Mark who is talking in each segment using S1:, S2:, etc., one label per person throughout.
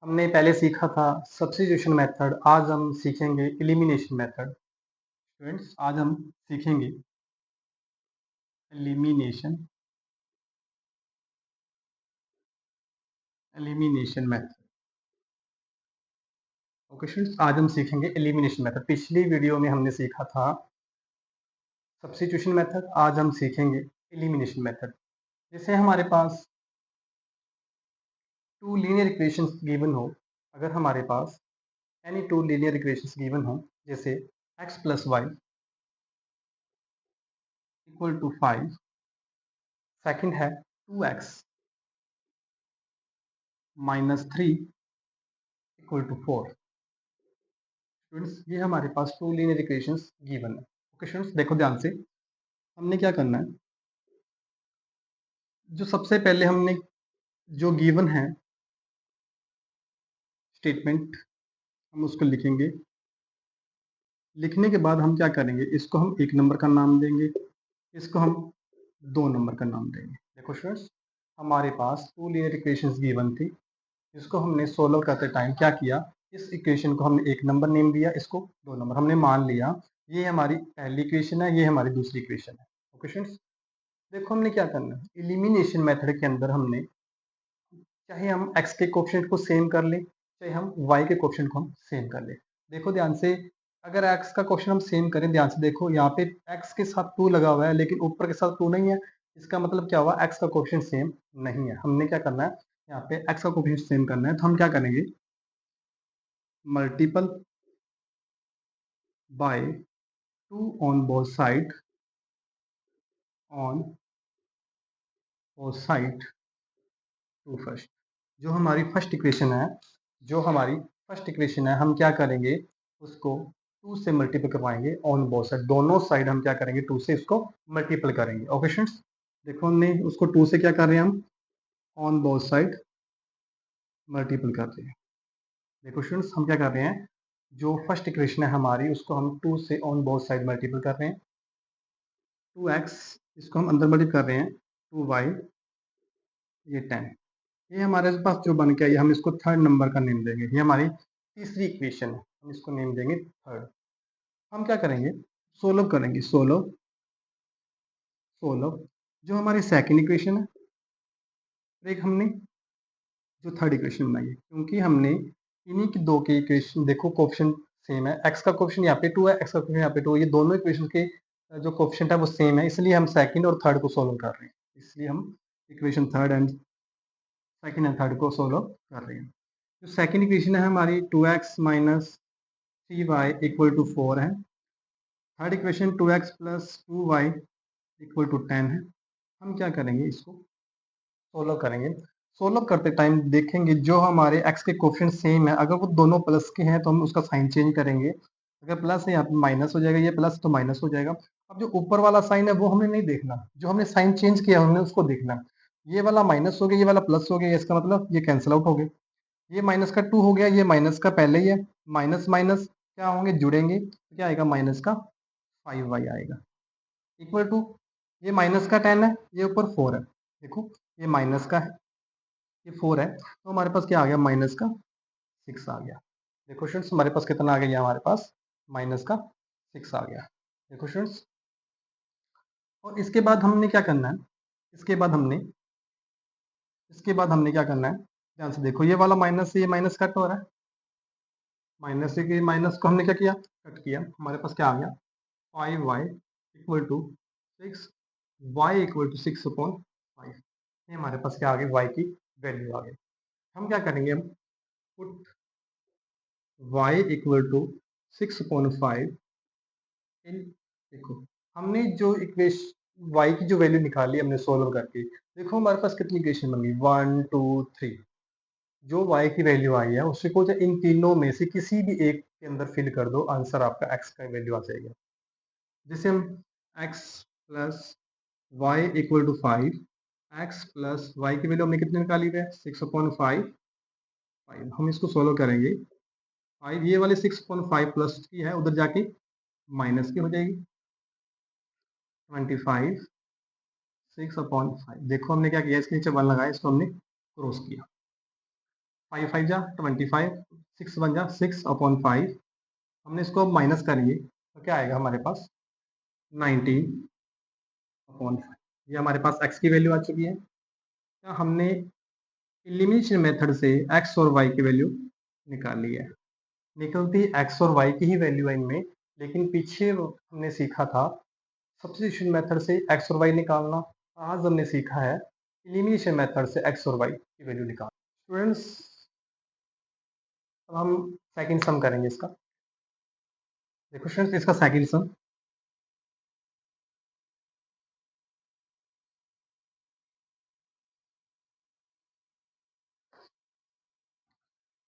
S1: हमने पहले सीखा था सब्स्टिट्यूशन मेथड, आज हम सीखेंगे एलिमिनेशन मेथड। स्टूडेंट्स, आज हम सीखेंगे elimination elimination method. Okay students, आज हम सीखेंगे एलिमिनेशन मेथड। पिछली वीडियो में हमने सीखा था सब्स्टिट्यूशन मेथड, आज हम सीखेंगे एलिमिनेशन मेथड। जैसे हमारे पास टू लीनियर इक्वेशंस गिवन हो, अगर हमारे पास any two linear equations given हो, जैसे x plus Y equal to 5, second है 2x minus 3 equal to 4। Students, ये हमारे पास टू लीनियर इक्वेशंस गिवन है। ओके स्टूडेंट्स, देखो ध्यान से, हमने क्या करना है, जो सबसे पहले हमने जो गिवन है स्टेटमेंट, हम उसको लिखेंगे। लिखने के बाद हम क्या करेंगे, इसको हम 1 नंबर का नाम देंगे, इसको हम 2 नंबर का नाम देंगे। देखो स्टूडेंट्स, हमारे पास टू लीनियर इक्वेशंस गिवन थी, इसको हमने सोल्व करते टाइम क्या किया, इस इक्वेशन को हमने 1 नंबर नेम दिया, इसको 2 नंबर। हमने मान लिया ये हमारी पहली इक्वेशन है, ये हमारी दूसरी इक्वेशन है। ओके स्टूडेंट्स, देखो हमने क्या करना है, एलिमिनेशन मेथड के अंदर हमने, चाहे हम x के कोएफिशिएंट को सेम कर लें, चाहे हम y के कोएफिशिएंट को हम सेम कर लें। देखो ध्यान से, अगर x का कोएफिशिएंट हम सेम करें, ध्यान से देखो, यहाँ पे x के साथ 2 लगा हुआ है, लेकिन ऊपर के साथ 2 नहीं है। इसका मतलब क्या हुआ, x का कोएफिशिएंट सेम नहीं है। हमने क्या करना है, यहाँ पे x का कोएफिशिएंट सेम करना है, तो हम क्या करेंगे, multiple by 2 on both side, on both side to first. जो हमारी फर्स्ट इक्वेशन है, जो हमारी फर्स्ट इक्वेशन है, हम क्या करेंगे, उसको 2 से मल्टीपल करवाएंगे ऑन बोथ साइड। दोनों साइड हम क्या करेंगे, 2 से इसको मल्टीपल करेंगे। ओके स्टूडेंट्स, देखो हमने उसको 2 से क्या कर रहे हैं, हम ऑन बोथ साइड मल्टीपल कर रहे हैं। देखो स्टूडेंट्स, हम क्या कर रहे हैं, जो फर्स्ट इक्वेशन है हमारी, उसको हम 2 से ऑन बोथ साइड मल्टीपल कर रहे हैं। 2x, इसको हम अंदर मल्टीपल कर रहे हैं, 2y, ये 10। ये हमारे पास जो बन के आई, हम इसको थर्ड नंबर का नेम देंगे। ये हमारी तीसरी इक्वेशन है, हम इसको नेम देंगे थर्ड। हम क्या करेंगे, सोल्व करेंगे, सोल्व सोल्व जो हमारी सेकंड इक्वेशन है, एक हमने जो थर्ड इक्वेशन बनाई है, क्योंकि हमने इन्हीं की दो के इक्वेशन, देखो कोएफिशिएंट सेम है, x का कोएफिशिएंट यहाँ पे 2 है, x का कोएफिशिएंट यहाँ पे 2, ये दोनों इक्वेशन के जो कोएफिशिएंट है वो सेम है, इसलिए हम सेकंड और थर्ड को सोल्व कर रहे हैं। इसलिए हम equation third and second and third को सोल्व कर रहे हैं। जो सेकंड इक्वेशन है हमारी 2x minus 3y equal to 4 है। Third equation 2x plus 2y equal to 10 है। हम क्या करेंगे, इसको सोल्व करेंगे। सोल्व करते टाइम देखेंगे, जो हमारे x के कोएफिशिएंट सेम है, अगर वो दोनों प्लस के हैं तो हम उसका साइन चेंज करेंगे। अगर प्लस है, यहाँ पे माइनस हो जाएगा, ये प्लस तो माइनस हो जाएगा। अब जो ऊपर वाला साइन है वो हमें नहीं देखना, जो हमने साइन चेंज किया हमने उसको देखना है। ये वाला माइनस हो गया, ये वाला प्लस हो गया, इसका मतलब ये कैंसिल आउट हो गया। ये माइनस का 2 हो गया, ये माइनस का पहले ही है। माइनस माइनस क्या होंगे, जुड़ेंगे, तो क्या आएगा, माइनस का 5y आएगा, इक्वल टू, ये माइनस का 10 है, ये ऊपर 4 है। देखो, ये माइनस का है, ये 4 है, तो हमारे पास क्या आ गया, माइनस का 6 आ गया। देखो स्टूडेंट्स, हमारे पास कितना आ गया, हमारे पास माइनस का 6 आ गया। देखो स्टूडेंट्स, और इसके बाद हमने क्या करना है, इसके बाद हमने क्या करना है, ध्यान से देखो, ये वाला माइनस से ये माइनस कट हो रहा है, माइनस से कि माइनस को हमने क्या किया, कट किया। हमारे पास क्या आ गया, 5y equal to 6, y equal to 6/5। ये हमारे पास क्या आ गई, y की वैल्यू आ गई। हम क्या करेंगे, हम पुट y इक्वल टू 6/5 इन, देखो हमने जो इक्वेशन y की जो वैल्यू निकाली हमने सोल्व करके, देखो हमारे पास कितनी इक्वेशन बन गई, 1 2 3। जो y की वैल्यू आई है उसको इन तीनों में से किसी भी एक के अंदर फिल कर दो, आंसर आपका x का वैल्यू आ जाएगा। जैसे हम x plus Y equal to 5, x plus y की वैल्यू हमने कितनी निकाली है, 6/5। हम इसको सोल्व करेंगे, 5 ये वाले 6/5 प्लस की है, उधर जाके माइनस की हो जाएगी, 25 6/5। देखो हमने क्या किया, इसके नीचे 1 लगाया, इसको हमने क्रॉस किया। 5 5 जा 25, 6 1 जा 6/5। हमने इसको अब माइनस करेंगे तो क्या आएगा हमारे पास 19/5। ये हमारे पास x की वैल्यू आ चुकी है। क्या हमने एलिमिनेशन मेथड से x और y की वैल्यू निकाल ली है। निकलती x और y की ही वैल्यू है इनमें, लेकिन पीछे हमने सीखा था सब्स्टिट्यूशन मेथड से x और y निकालना। आज हमने सीखा है एलिमिनेशन मेथड से x और y की वैल्यू निकालना। स्टूडेंट्स, अब हम सेकंड सम करेंगे इसका। देखो स्टूडेंट्स, इसका सेकंड सम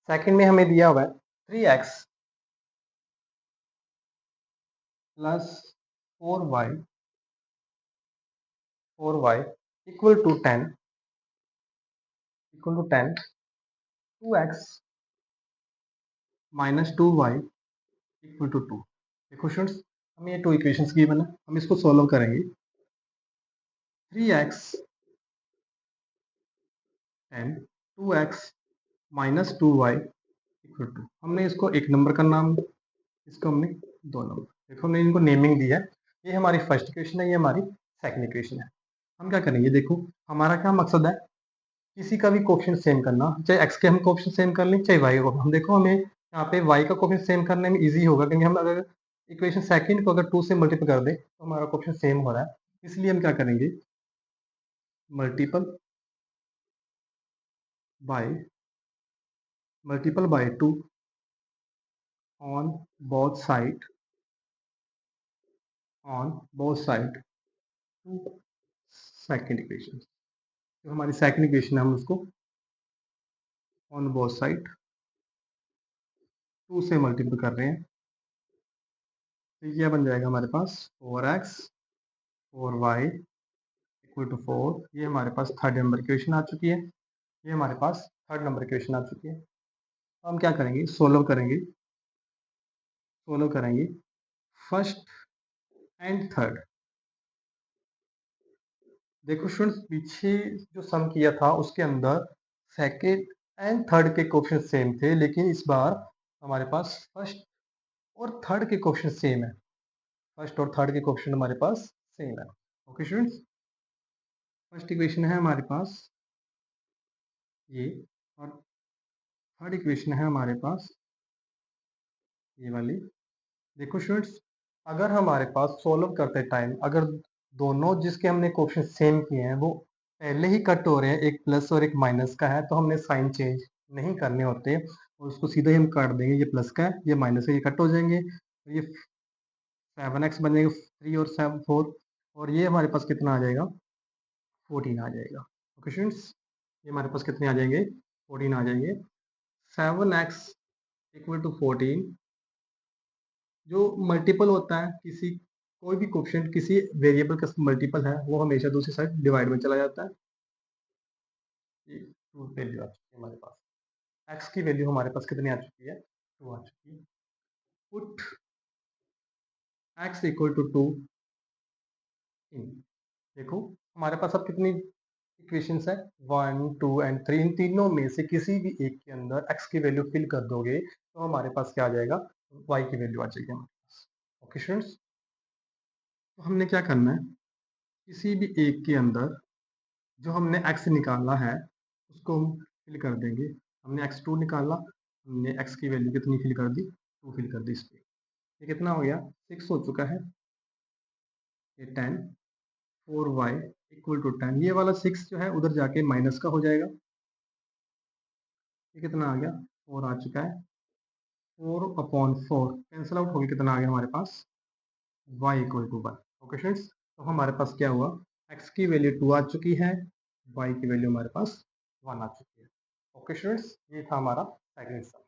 S1: सेकंड में हमें दिया हुआ है 3x plus 4y equal to 10 2x minus 2y equal to 2। देखो स्टूडेंट्स, हमें ये टू इक्वेशंस गिवन है, हम इसको सॉल्व करेंगे। 3x 10 2x minus 2y equal to, हमने इसको एक नंबर का नाम, इसको हमने दो नंबर, देखो हमने इनको नेमिंग दी है। ये हमारी फर्स्ट इक्वेशन है, ये हमारी सेकंड इक्वेशन है। हम क्या करेंगे, देखो हमारा क्या मकसद है, किसी का भी कोएफिशिएंट सेम करना, चाहे x के हम कोएफिशिएंट सेम कर लें चाहे y का। हम देखो हमें यहाँ पे y का कोएफिशिएंट सेम करने में इजी होगा, क्योंकि हम अगर इक्वेशन सेकंड को अगर 2 से मल्टीप्लाई कर दें तो हमारा कोएफिशिएंट सेम हो रहा है। इसलिए हम क्या करेंगे, multiple by 2 on both side to second equation. जो हमारी सेकंड इक्वेशन है हम उसको ऑन बोथ साइड 2 से मल्टीप्लाई कर रहे हैं, तो ये बन जाएगा हमारे पास 4x 4y इक्वल टू 4। ये हमारे पास थर्ड नंबर इक्वेशन आ चुकी है। ये हमारे पास थर्ड नंबर इक्वेशन आ चुकी है। हम क्या करेंगे, सोल्व करेंगे फर्स्ट एंड थर्ड। देखो स्टूडेंट्स, पीछे जो सम किया था उसके अंदर सेकेंड एंड थर्ड के कोएफिशिएंट सेम थे, लेकिन इस बार हमारे पास फर्स्ट और थर्ड के कोएफिशिएंट सेम है। फर्स्ट और थर्ड के कोएफिशिएंट हमारे पास सेम है। ओके स्टूडेंट्स, फर्स्ट इक्वेशन है हमारे पास ये, और थर्ड इक्वेशन है हमारे पास ये वाली। देखो स्टूडेंट्स, अगर हमारे पास सोल्व करते टाइम अगर दोनों जिसके हमने क्वेश्चन सेम किए हैं वो पहले ही कट हो रहे हैं, एक प्लस और एक माइनस का है, तो हमने साइन चेंज नहीं करने होते और उसको सीधा ही हम काट देंगे। ये प्लस का है, ये माइनस है, ये कट हो जाएंगे, तो ये 7x बनेगा 3 और 7 4, और ये हमारे पास कितना आ जाएगा 14 आ जाएगा। ओके स्टूडेंट्स, ये हमारे पास कितने आ जाएंगे 14 आ जाएंगे। 7x इक्वल टू 14 जो मल्टीपल होता है, किसी कोई भी कोएफिशिएंट किसी वेरिएबल का मल्टीपल है वो हमेशा दूसरी साइड डिवाइड में चला जाता है। ये टू वैल्यू आ चुकी है हमारे पास, एक्स की वैल्यू हमारे पास कितनी आ चुकी है 2 आ चुकी है। पुट एक्स इक्वल टू 2 इन, देखो हमारे पास अब कितनी इक्वेशंस है 1 2 एंड 3। इन तीनों में से किसी भी एक के अंदर एक्स की वैल्यू फिल कर दोगे तो हमारे पास क्या आ जाएगा, वाई की वैल्यू आ जाएगी हमारे पास। ओके स्टूडेंट्स, तो हमने क्या करना है, किसी भी एक के अंदर जो हमने x निकाला है उसको हम फिल कर देंगे। हमने x2 निकाला, हमने x की वैल्यू कितनी फिल कर दी 2 फिल कर दी इस पे। ये कितना हो गया 6 हो चुका है। ये 10 4y इक्वल टू 10, ये वाला 6 जो है उधर जाके माइनस का हो जाएगा। ये कितना आ गया 4 आ चुका है। 4/4 कैंसिल आउट हो गया, कितना आ गया हमारे पास y equal to 1। Okay students, तो हमारे पास क्या हुआ, x की वैल्यू 2 आ चुकी है, y की वैल्यू हमारे पास 1 आ चुकी है। ओके स्टूडेंट्स, ये था हमारा सेकंड सम।